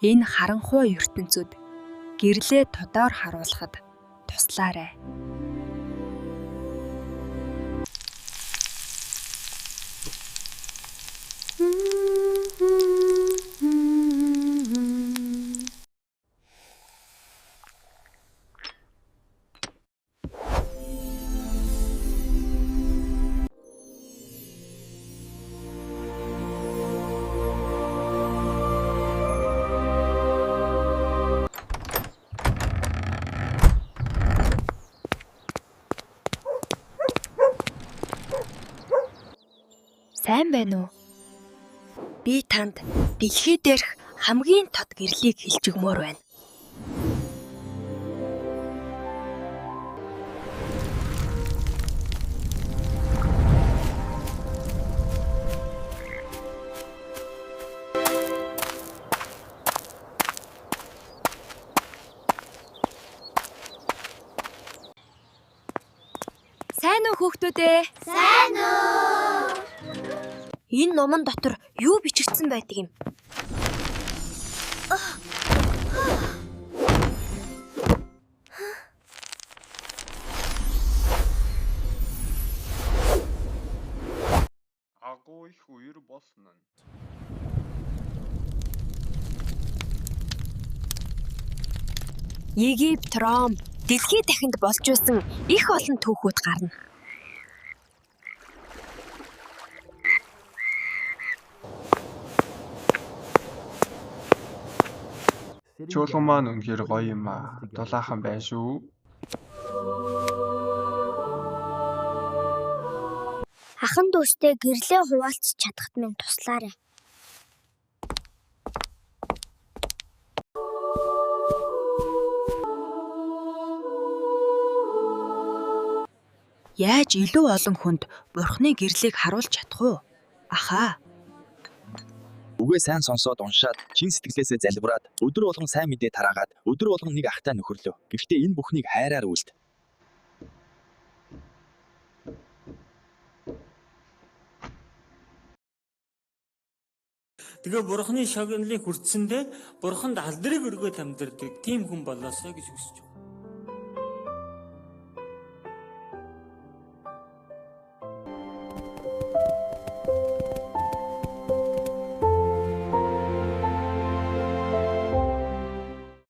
Энэ харанхуй ертөнцөд гэрлээ тодоор харуулахад туслаарай. Сайн байна уу? Би танд дэлхий дээрх хамгийн тод гэрлийг хэлж өгмөр байна. Сайн уу хүүхдүүдээ? Сайн уу? Энэ номон дотор юу бичигдсэн байдаг юм? Агуу их үер болно. Египт, Ром, дэлхий дахинд болж байсан их олон түүхүүд гарна. Чуулган маань үнэхээр гоё юм аа. Дулаахан байна шүү. Ахан дүүстэй гэрлээ хуваалцах чадахт минь туслаарай. Яаж илүү олон хүнд Бурхны гэрлийг харуулж чадах уу? Ахаа. Үгээ сайн сонсоод уншаад, чин сэтгэлээсээ залбираад, өдөр болгон сайн мэдээ тараагаад, өдөр болгон нэг ахтай нөхөрлөө. Гэхдээ энэ бүхнийг хайраар үйлд. Тэгээ Бурхны шагналыг хүртсэндээ Бурханд алдрыг өргөөд амьдардаг тийм хүн болоосоо гэж хүсэж байна.